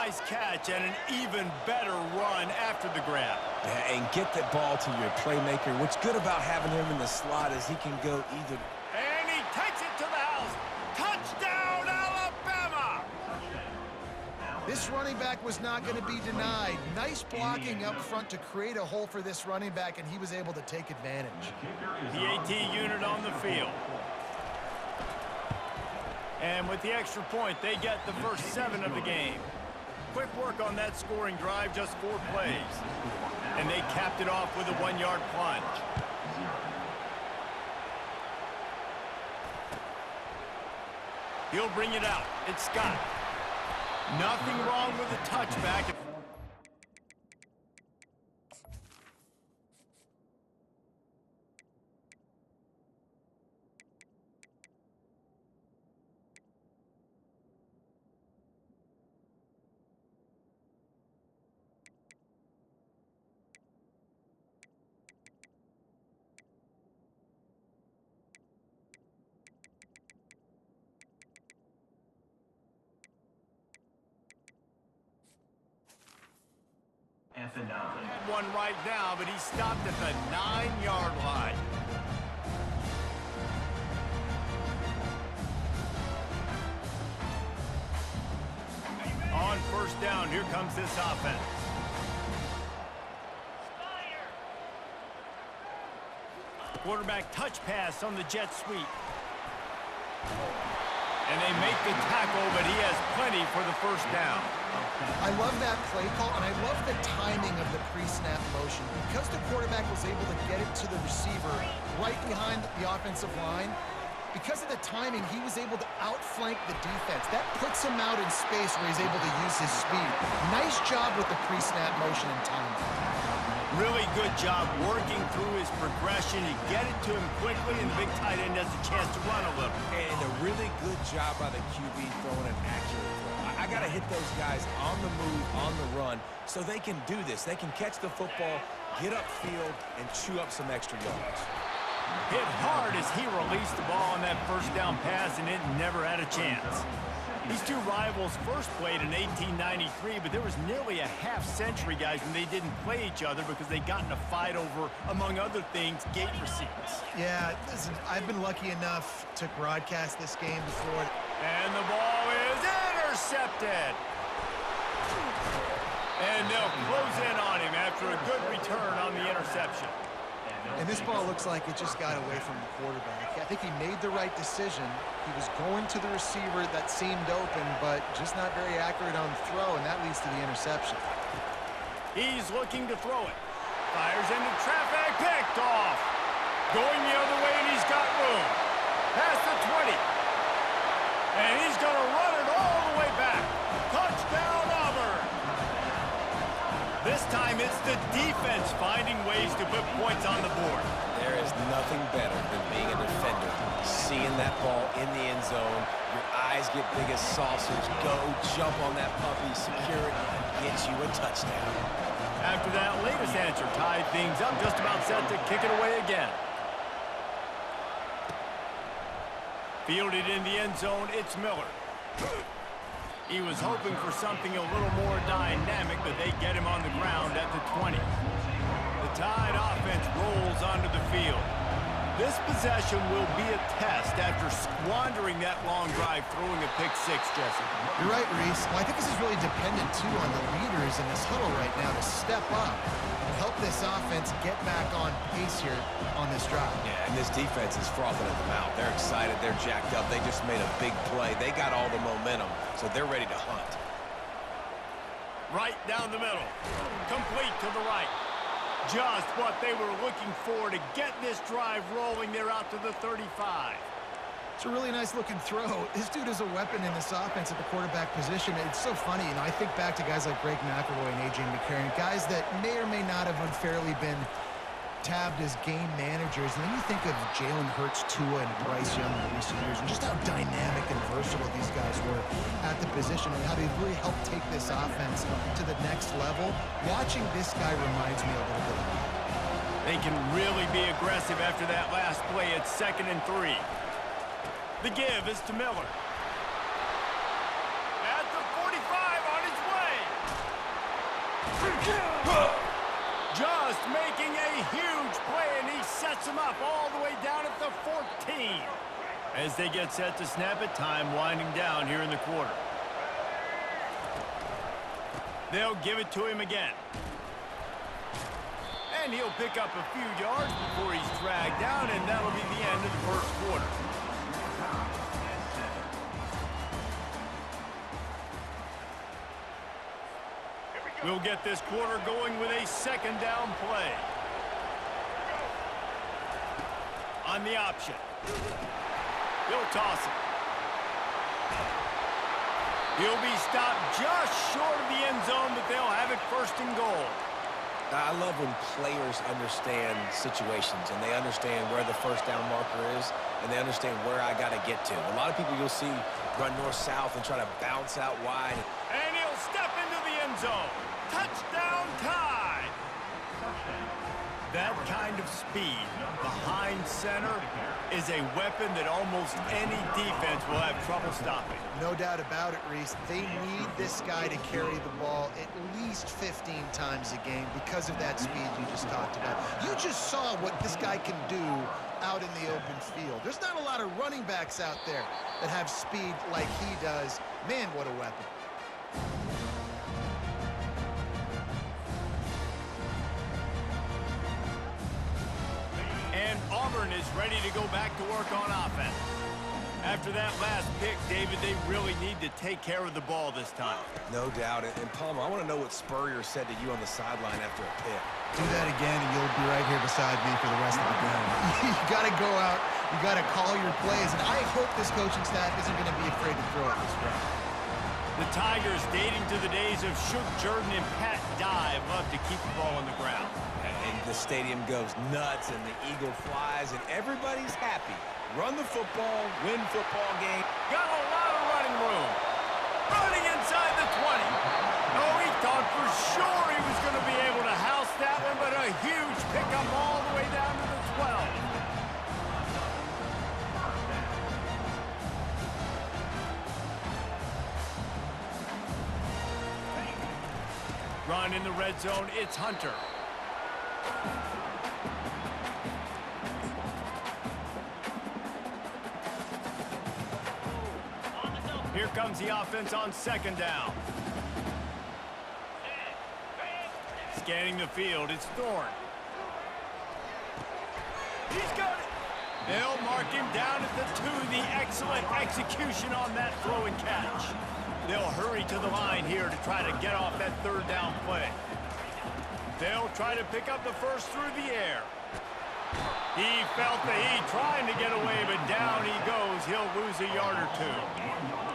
Nice catch and an even better run after the grab. Yeah, and get the ball to your playmaker. What's good about having him in the slot is he can go either. And he takes it to the house. Touchdown, Alabama! This running back was not going to be denied. Nice blocking up front to create a hole for this running back, and he was able to take advantage. PAT unit on the field. And with the extra point, they get the first 7 of the game. Quick work on that scoring drive, just 4 plays. And they capped it off with a 1-yard plunge. He'll bring it out. It's Scott. Nothing wrong with the touchback. Had one right now, but he stopped at the 9-yard line. On first down, here comes this offense. Quarterback touch pass on the jet sweep. And they make the tackle, but he has plenty for the first down. I love that play call, and I love the timing of the pre-snap motion. Because the quarterback was able to get it to the receiver right behind the offensive line, because of the timing, he was able to outflank the defense. That puts him out in space where he's able to use his speed. Nice job with the pre-snap motion and timing. Really good job working through his progression. You get it to him quickly, and the big tight end has a chance to run a little. And a really good job by the QB throwing an accurate throw. I got to hit those guys on the move, on the run, so they can do this. They can catch the football, get upfield, and chew up some extra yards. Hit hard as he released the ball on that first down pass, and it never had a chance. These two rivals first played in 1893, but there was nearly a half-century, guys, when they didn't play each other because they got in a fight over, among other things, gate receipts. Yeah, listen, I've been lucky enough to broadcast this game before. And the ball is intercepted. And they'll close in on him after a good return on the interception. And this ball looks like it just got away from the quarterback. I think he made the right decision. He was going to the receiver that seemed open, but just not very accurate on the throw, and that leads to the interception. He's looking to throw it. Fires into traffic, picked off. Going the other way, and he's got room. Past the 20. And he's going to run it all the way back. Touchdown, Auburn. This time it's the defense finding ways to put points on the board. There is nothing better than being a defender, seeing that ball in the end zone, your eyes get big as saucers, go jump on that puppy, secure it, and get you a touchdown. After that latest answer tied things up, just about set to kick it away again. Fielded in the end zone, it's Miller. He was hoping for something a little more dynamic, but they get him on the ground at the 20. The Tide offense rolls onto the field. This possession will be a test after squandering that long drive, throwing a pick-6, Jesse. You're right, Reese. Well, I think this is really dependent, too, on the leaders in this huddle right now to step up and help this offense get back on pace here on this drive. Yeah, and this defense is frothing at the mouth. They're excited. They're jacked up. They just made a big play. They got all the momentum, so they're ready to hunt. Right down the middle. Complete to the right. Just what they were looking for to get this drive rolling. They're out to the 35. It's a really nice-looking throw. This dude is a weapon in this offense at the quarterback position. It's so funny, I think back to guys like Greg McElroy and A.J. McCarron, guys that may or may not have unfairly been tabbed as game managers. And then you think of Jalen Hurts, Tua, and Bryce Young in recent years, and just how dynamic and versatile these guys were at the position and how they really helped take this offense to the next level. Watching this guy reminds me a little bit of that. They can really be aggressive after that last play. It's 2nd and 3. The give is to Miller. At the 45 on his way. Just making a huge play, and he sets him up all the way down at the 14. As they get set to snap it, time winding down here in the quarter. They'll give it to him again. And he'll pick up a few yards before he's dragged down, and that'll be the end of the first quarter. We'll get this quarter going with a second down play. On the option. He'll toss it. He'll be stopped just short of the end zone, but they'll have it first and goal. I love when players understand situations and they understand where the first down marker is and they understand where I got to get to. A lot of people you'll see run north-south and try to bounce out wide. And he'll step into the end zone. Touchdown Tide! That kind of speed behind center is a weapon that almost any defense will have trouble stopping. No doubt about it, Reese. They need this guy to carry the ball at least 15 times a game because of that speed you just talked about. You just saw what this guy can do out in the open field. There's not a lot of running backs out there that have speed like he does. Man, what a weapon. And Auburn is ready to go back to work on offense. After that last pick, David, they really need to take care of the ball this time. No doubt. And Palmer, I want to know what Spurrier said to you on the sideline after a pick. Do that again, and you'll be right here beside me for the rest of the game. You got to go out. You got to call your plays. And I hope this coaching staff isn't going to be afraid to throw it this way. The Tigers, dating to the days of Shook Jordan and Pat Dye, love to keep the ball on the ground. And the stadium goes nuts, and the eagle flies, and everybody's happy. Run the football, win football game. Got a lot of running room. Running inside the 20. Oh, he thought for sure he was going to be able to house that one, but a huge pickup all the way down to the 12. Run in the red zone, it's Hunter. Here comes the offense on second down. Scanning the field, it's Thorne. He's got it. They'll mark him down at the 2. The excellent execution on that throw and catch. They'll hurry to the line here to try to get off that third down play. They'll try to pick up the first through the air. He felt the heat trying to get away, but down he goes. He'll lose a yard or 2.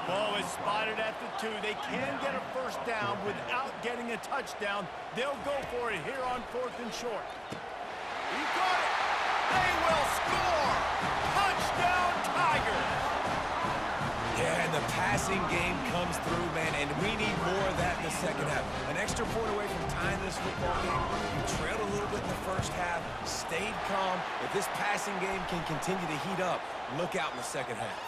Ball is spotted at the 2. They can get a first down without getting a touchdown. They'll go for it here on 4th and short. He got it. They will score. Touchdown Tigers. Yeah, and the passing game comes through, man, and we need more of that in the second half. An extra point away from tying this football game. You trailed a little bit in the first half, stayed calm. If this passing game can continue to heat up, look out in the second half.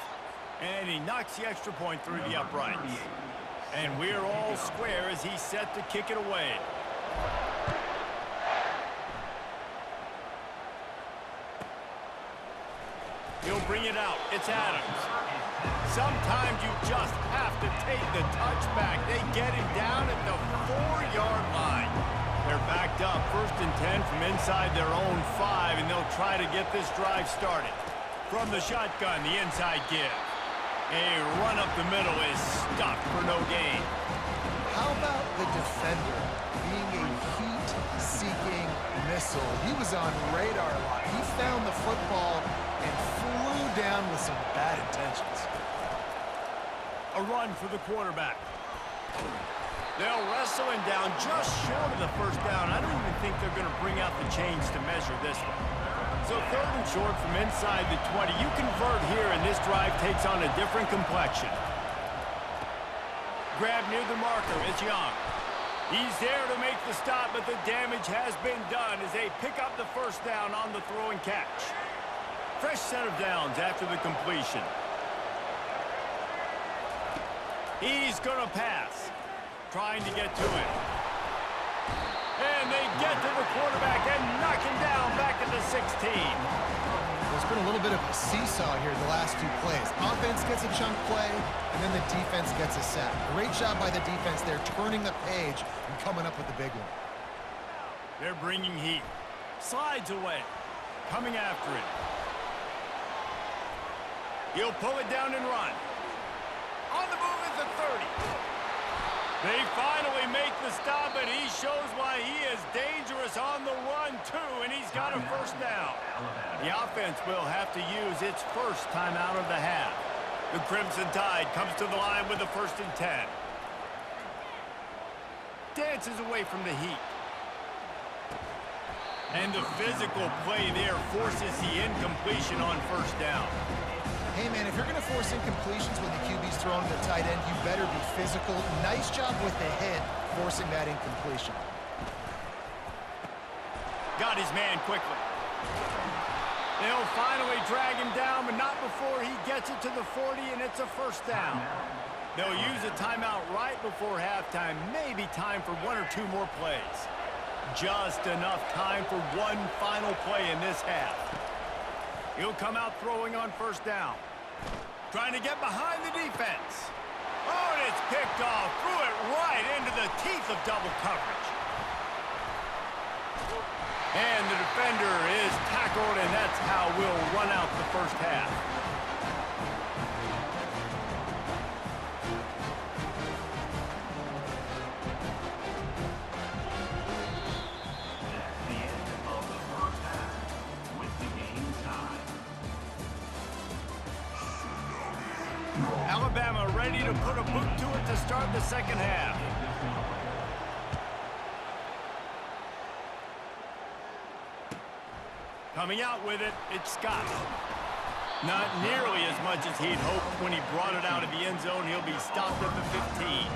And he knocks the extra point through the uprights. And we're all square as he's set to kick it away. He'll bring it out. It's Adams. Sometimes you just have to take the touchback. They get him down at the 4-yard line. They're backed up 1st and 10 from inside their own 5, and they'll try to get this drive started. From the shotgun, the inside give. A run up the middle is stopped for no gain. How about the defender being a heat-seeking missile? He was on radar a lot. He found the football and flew down with some bad intentions. A run for the quarterback. They'll wrestle him down just short of the first down. I don't even think they're going to bring out the chains to measure this one. So 3rd and short from inside the 20. You convert here, and this drive takes on a different complexion. Grab near the marker. It's Young. He's there to make the stop, but the damage has been done as they pick up the first down on the throw and catch. Fresh set of downs after the completion. He's going to pass. Trying to get to him. And they get to the quarterback and knock him down back at the 16. There's been a little bit of a seesaw here the last two plays. Offense gets a chunk play, and then the defense gets a sack. Great job by the defense there, turning the page and coming up with the big one. They're bringing heat. Slides away. Coming after it. He'll pull it down and run. On the move at the 30. They finally make the stop, and he shows why he is dangerous on the run, too, and he's got a first down. The offense will have to use its first timeout of the half. The Crimson Tide comes to the line with the 1st and 10. Dances away from the heat. And the physical play there forces the incompletion on 1st down. Hey, man, if you're going to force incompletions when the QB's throwing to the tight end, you better be physical. Nice job with the hit, forcing that incompletion. Got his man quickly. They'll finally drag him down, but not before he gets it to the 40, and it's a 1st down. They'll use a timeout right before halftime, maybe time for 1 or 2 more plays. Just enough time for one final play in this half. He'll come out throwing on 1st down. Trying to get behind the defense. Oh, and it's picked off. Threw it right into the teeth of double coverage. And the defender is tackled, and that's how we'll run out the 1st half. Alabama ready to put a boot to it to start the 2nd half. Coming out with it, it's Scott. Not nearly as much as he'd hoped when he brought it out of the end zone. He'll be stopped at the 15.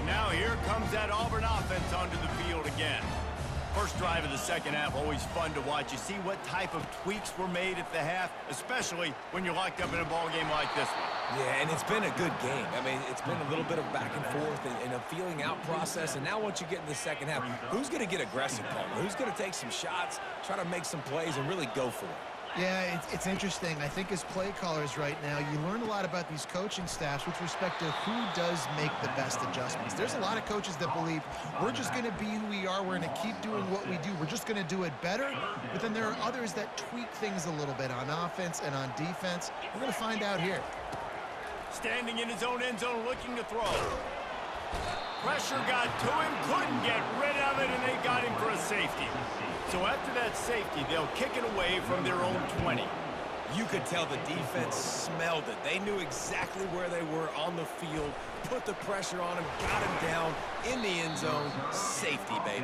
Now here comes that Auburn offense onto the field again. First drive of the 2nd half, always fun to watch. You see what type of tweaks were made at the half, especially when you're locked up in a ball game like this one. Yeah, and it's been a good game. I mean, it's been a little bit of back and forth and a feeling out process. And now once you get in the 2nd half, who's going to get aggressive, Palmer? Who's going to take some shots, try to make some plays, and really go for it? Yeah, it's interesting. I think as play callers right now, you learn a lot about these coaching staffs with respect to who does make the best adjustments. There's a lot of coaches that believe we're just going to be who we are. We're going to keep doing what we do. We're just going to do it better. But then there are others that tweak things a little bit on offense and on defense. We're going to find out here. Standing in his own end zone looking to throw. Pressure got to him, couldn't get rid of it, and they got him for a safety. So after that safety, they'll kick it away from their own 20. You could tell the defense smelled it. They knew exactly where they were on the field, put the pressure on him, got him down in the end zone. Safety, baby.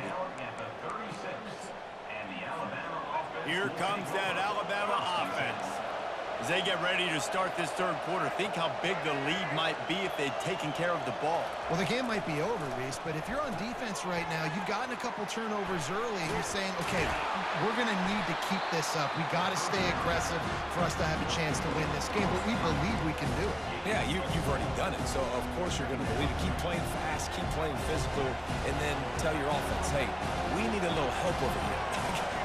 Here comes that Alabama offense. As they get ready to start this 3rd quarter, think how big the lead might be if they'd taken care of the ball. Well, the game might be over, Reese, but if you're on defense right now, you've gotten a couple turnovers early, and you're saying, okay, we're going to need to keep this up. We got to stay aggressive for us to have a chance to win this game, but we believe we can do it. Yeah, you've already done it, so of course you're going to believe it. Keep playing fast, keep playing physical, and then tell your offense, hey, we need a little help over here.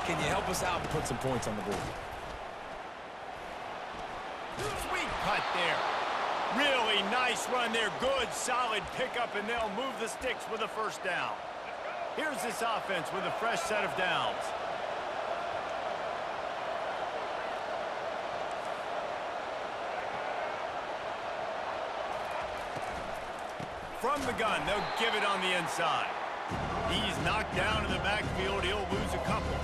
Can you help us out and put some points on the board? Sweet cut there. Really nice run there. Good, solid pickup, and they'll move the sticks with a 1st down. Here's this offense with a fresh set of downs. From the gun, they'll give it on the inside. He's knocked down in the backfield. He'll lose a couple.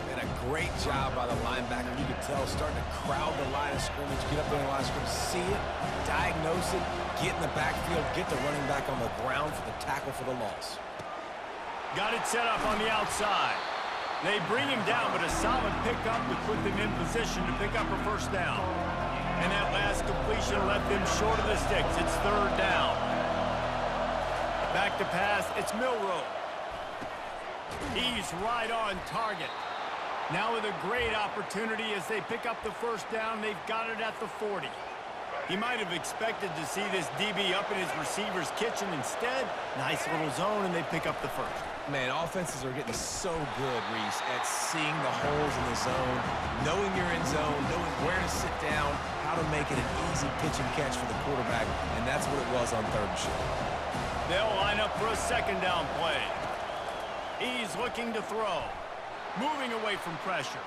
And a great job by the linebacker. You can tell starting to crowd the line of scrimmage, get up in the line of scrimmage, see it, diagnose it, get in the backfield, get the running back on the ground for the tackle for the loss. Got it set up on the outside. They bring him down, but a solid pickup to put them in position to pick up a 1st down. And that last completion left them short of the sticks. It's 3rd down. Back to pass, it's Milroe. He's right on target. Now with a great opportunity as they pick up the 1st down, they've got it at the 40. He might have expected to see this DB up in his receiver's kitchen. Instead, nice little zone, and they pick up the first. Man, offenses are getting so good, Reese, at seeing the holes in the zone, knowing you're in zone, knowing where to sit down, how to make it an easy pitch and catch for the quarterback, and that's what it was on 3rd and short. They'll line up for a 2nd down play. He's looking to throw, moving away from pressure.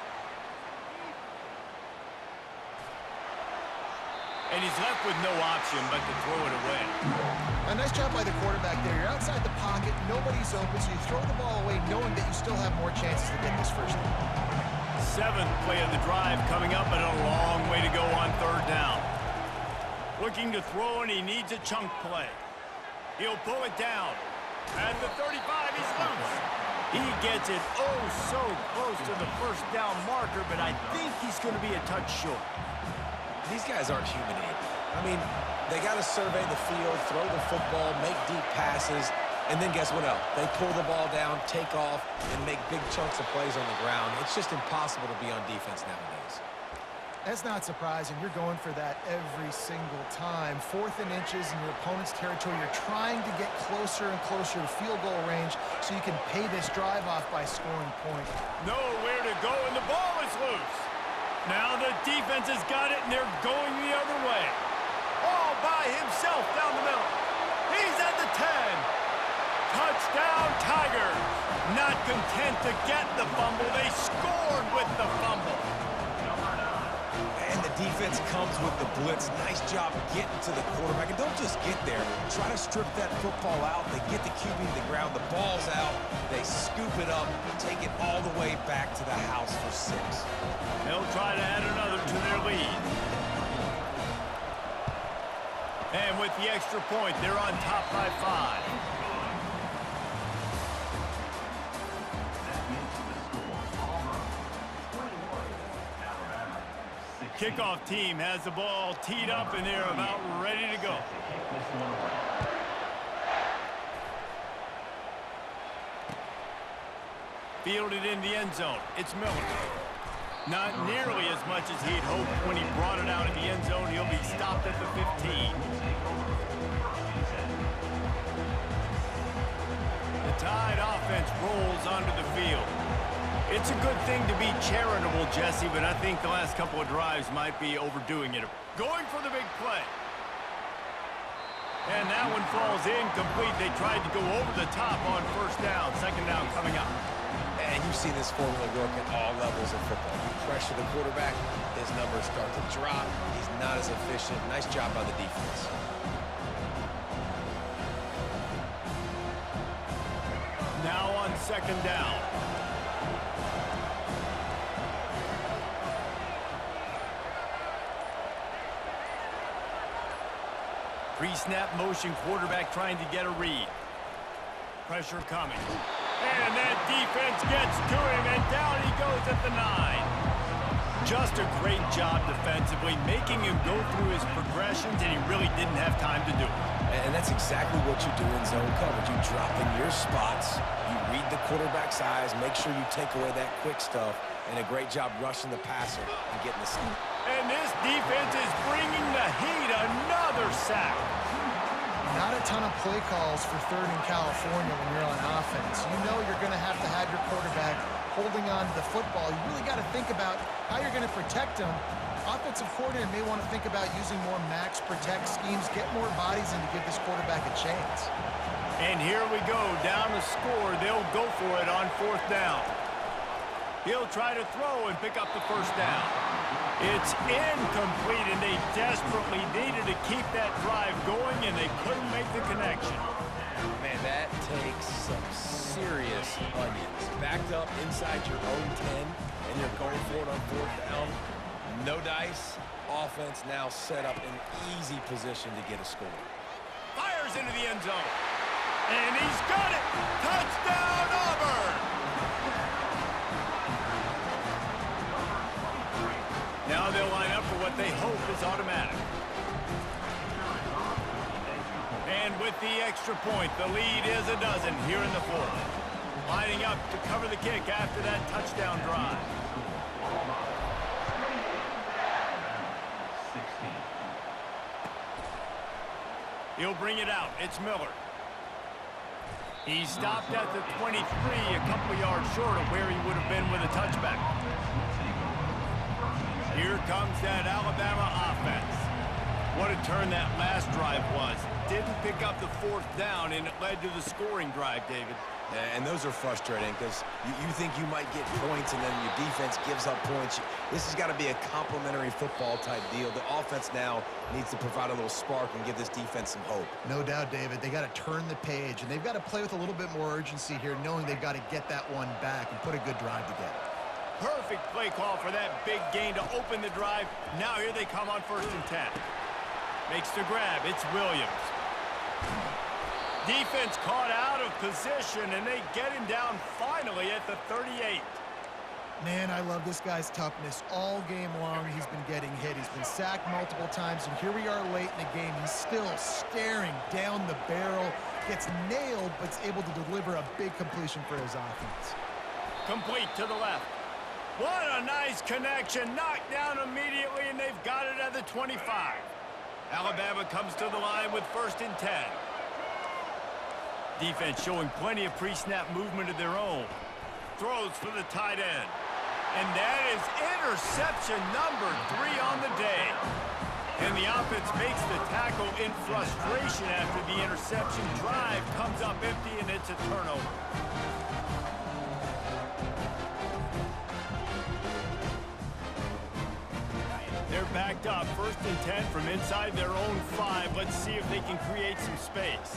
And he's left with no option but to throw it away. A nice job by the quarterback there. You're outside the pocket, nobody's open, so you throw the ball away knowing that you still have more chances to get this first down. 7th play of the drive coming up, but a long way to go on 3rd down. Looking to throw, and he needs a chunk play. He'll pull it down. At the 35, he's loose. He gets it oh so close to the first down marker, but I think he's going to be a touch short. These guys aren't human anymore. I mean, they got to survey the field, throw the football, make deep passes, and then guess what else? They pull the ball down, take off, and make big chunks of plays on the ground. It's just impossible to be on defense nowadays. That's not surprising. You're going for that every single time. 4th and inches in your opponent's territory. You're trying to get closer and closer to field goal range so you can pay this drive off by scoring points. Nowhere to go, and the ball is loose. Now the defense has got it, and they're going the other way. All by himself down the middle. He's at the 10. Touchdown, Tigers. Not content to get the fumble, they scored with the fumble. And the defense comes with the blitz. Nice job getting to the quarterback. And don't just get there. Try to strip that football out. They get the QB to the ground. The ball's out. They scoop it up, take it all the way back to the house for 6. They'll try to add another to their lead. And with the extra point, they're on top by 5. Kickoff team has the ball teed up, and they're about ready to go. Fielded in the end zone. It's Miller. Not nearly as much as he'd hoped when he brought it out in the end zone. He'll be stopped at the 15. The Tide offense rolls onto the field. It's a good thing to be charitable, Jesse, but I think the last couple of drives might be overdoing it. Going for the big play. And that one falls incomplete. They tried to go over the top on 1st down. 2nd down coming up. And you've seen this formula work at all levels of football. You pressure the quarterback, his numbers start to drop. He's not as efficient. Nice job by the defense. Now on 2nd down. Pre-snap motion, quarterback trying to get a read. Pressure coming. And that defense gets to him, and down he goes at the 9. Just a great job defensively, making him go through his progressions, and he really didn't have time to do it. And that's exactly what you do in zone coverage. You drop in your spots, you read the quarterback's eyes, make sure you take away that quick stuff, and a great job rushing the passer and getting the snap. And this defense is bringing the heat. Another sack. Not a ton of play calls for 3rd and California when you're on offense. You know you're going to have your quarterback holding on to the football. You really got to think about how you're going to protect him. Offensive coordinator may want to think about using more max protect schemes, get more bodies in to give this quarterback a chance. And here we go, down the score. They'll go for it on 4th down. He'll try to throw and pick up the 1st down. It's incomplete, and they desperately needed to keep that drive going, and they couldn't make the connection. Man, that takes some serious onions. Backed up inside your own 10, and you're going for it on 4th down. No dice. Offense now set up in easy position to get a score. Fires into the end zone. And he's got it. Touchdown, Auburn. Now they'll line up for what they hope is automatic. And with the extra point, the lead is a dozen here in the 4th. Lining up to cover the kick after that touchdown drive. He'll bring it out. It's Miller. He stopped at the 23, a couple yards short of where he would have been with a touchback. Here comes that Alabama offense. What a turn that last drive was. Didn't pick up the 4th down, and it led to the scoring drive, David. And those are frustrating because you think you might get points and then your defense gives up points. This has got to be a complimentary football type deal. The offense now needs to provide a little spark and give this defense some hope. No doubt, David. They got to turn the page, and they've got to play with a little bit more urgency here, knowing they've got to get that one back and put a good drive together. Perfect play call for that big gain to open the drive. Now here they come on 1st and 10. Makes the grab. It's Williams. Defense caught out of position, and they get him down finally at the 38. Man, I love this guy's toughness. All game long, he's been getting hit. He's been sacked multiple times, and here we are late in the game. He's still staring down the barrel, gets nailed, but is able to deliver a big completion for his offense. Complete to the left. What a nice connection. Knocked down immediately, and they've got it at the 25. Alabama comes to the line with 1st and 10. Defense showing plenty of pre-snap movement of their own. Throws for the tight end. And that is interception number 3 on the day. And the offense makes the tackle in frustration after the interception. Drive comes up empty, and it's a turnover. They're backed up. 1st and 10 from inside their own 5. Let's see if they can create some space.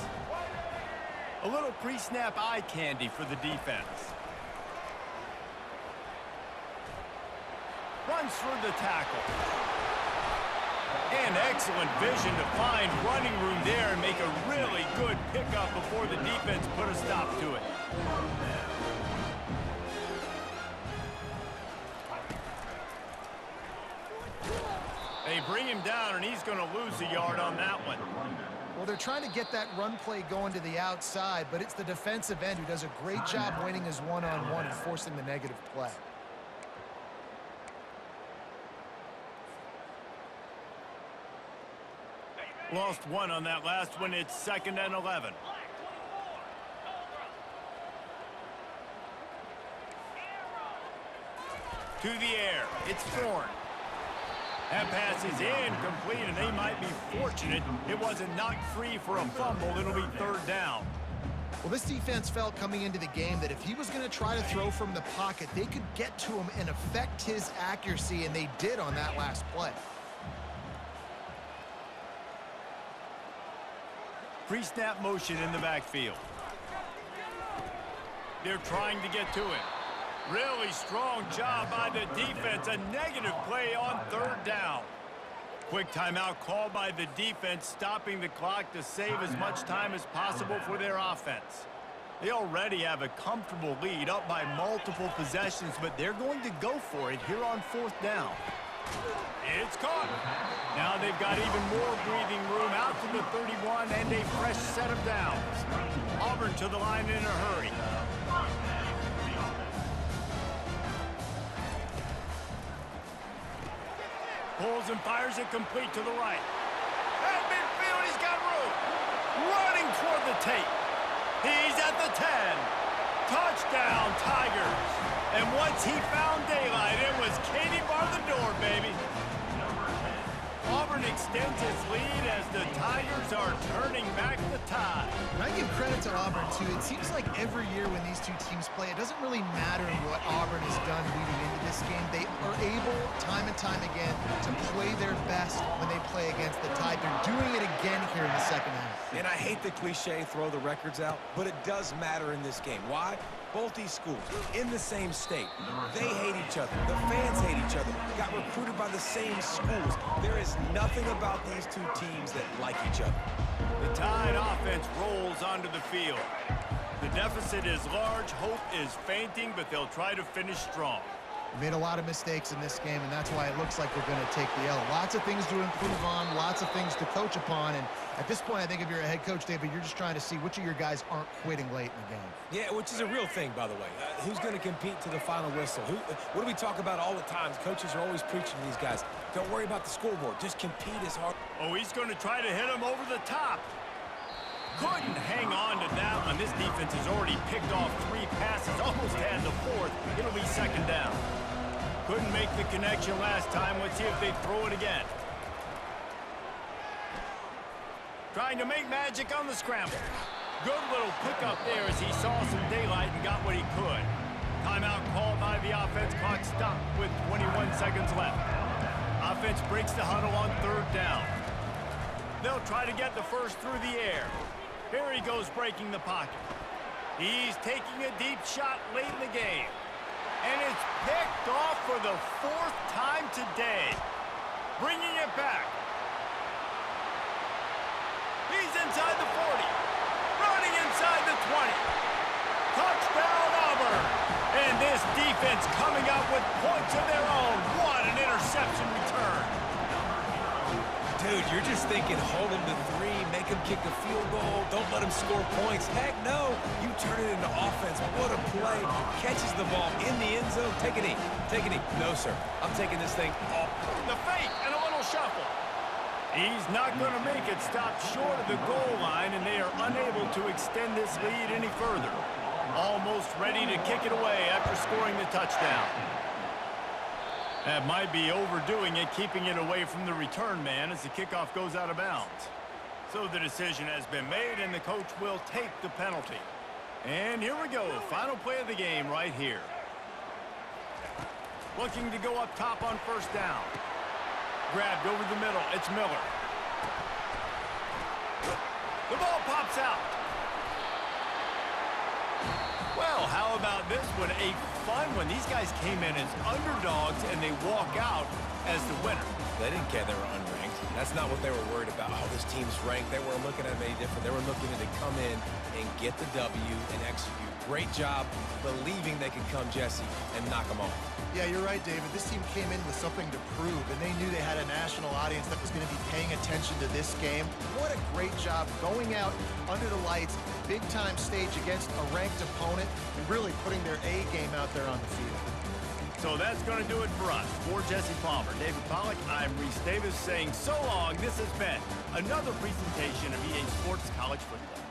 A little pre-snap eye candy for the defense. Runs through the tackle. And excellent vision to find running room there and make a really good pickup before the defense put a stop to it. They bring him down, and he's going to lose a yard on that one. Well, they're trying to get that run play going to the outside, but it's the defensive end who does a great job winning his one-on-one and forcing the negative play. Lost 1 on that last one. It's 2nd and 11. To the air. It's Thorne. That pass is incomplete, and they might be fortunate it wasn't knocked free for a fumble. It'll be 3rd down. Well, this defense felt coming into the game that if he was going to try to throw from the pocket, they could get to him and affect his accuracy, and they did on that last play. Pre-snap motion in the backfield. They're trying to get to it. Really strong job by the defense. A negative play on 3rd down. Quick timeout called by the defense, stopping the clock to save as much time as possible for their offense. They already have a comfortable lead, up by multiple possessions, but they're going to go for it here on 4th down. It's caught. Now they've got even more breathing room out to the 31 and a fresh set of downs. Auburn to the line in a hurry. Pulls and fires it complete to the right. At midfield, he's got room. Running toward the tape. He's at the 10. Touchdown, Tigers. And once he found daylight, it was Katie bar the door, baby. Auburn extends its lead as the Tigers are turning back the tide. And I give credit to Auburn, too. It seems like every year when these two teams play, it doesn't really matter what Auburn has done leading into this game. They are able, time and time again, to play their best when they play against the Tide. They're doing it again here in the second half. And I hate the cliche, throw the records out, but it does matter in this game. Why? Both these schools in the same state. They hate each other. The fans hate each other. Got recruited by the same schools. There is nothing about these two teams that like each other. The Tide offense rolls onto the field. The deficit is large. Hope is fainting, but they'll try to finish strong. They made a lot of mistakes in this game, and that's why it looks like they're going to take the L. Lots of things to improve on, lots of things to coach upon, and at this point, I think if you're a head coach, David, you're just trying to see which of your guys aren't quitting late in the game. Yeah, which is a real thing, by the way. Who's going to compete to the final whistle? What do we talk about all the time? Coaches are always preaching to these guys. Don't worry about the scoreboard. Just compete as hard. Oh, he's going to try to hit him over the top. Couldn't hang on to that one. This defense has already picked off 3 passes, almost had the 4th. It'll be 2nd down. Couldn't make the connection last time. Let's see if they throw it again. Trying to make magic on the scramble. Good little pickup there as he saw some daylight and got what he could. Timeout called by the offense. Clock stopped with 21 seconds left. Offense breaks the huddle on 3rd down. They'll try to get the first through the air. Here he goes breaking the pocket. He's taking a deep shot late in the game. And it's picked off for the 4th time today. Bringing it back. He's inside the 40. Running inside the 20. Touchdown Auburn. And this defense coming up with points of their own. What an interception return. Dude, you're just thinking, hold him to 3, make him kick a field goal, don't let him score points. Heck no, you turn it into offense. What a play. Catches the ball in the end zone. Take a knee. Take a knee. No, sir. I'm taking this thing off. The fake and a little shuffle. He's not going to make it. Stop short of the goal line, and they are unable to extend this lead any further. Almost ready to kick it away after scoring the touchdown. That might be overdoing it, keeping it away from the return man as the kickoff goes out of bounds. So the decision has been made, and the coach will take the penalty. And here we go, final play of the game right here. Looking to go up top on 1st down. Grabbed over the middle, it's Miller. The ball pops out. Well, how about this one? A fun one. These guys came in as underdogs, and they walk out as the winner. They didn't care they were unranked. That's not what they were worried about. Oh, this team's ranked. They weren't looking at them any different. They were looking to come in and get the W and execute. Great job believing they could come, Jesse, and knock them off. Yeah, you're right, David. This team came in with something to prove, and they knew they had a national audience that was going to be paying attention to this game. What a great job going out under the lights, big-time stage against a ranked opponent, and really putting their A game out there on the field. So that's going to do it for us. For Jesse Palmer, David Pollack, I'm Reese Davis saying so long. This has been another presentation of EA Sports College Football.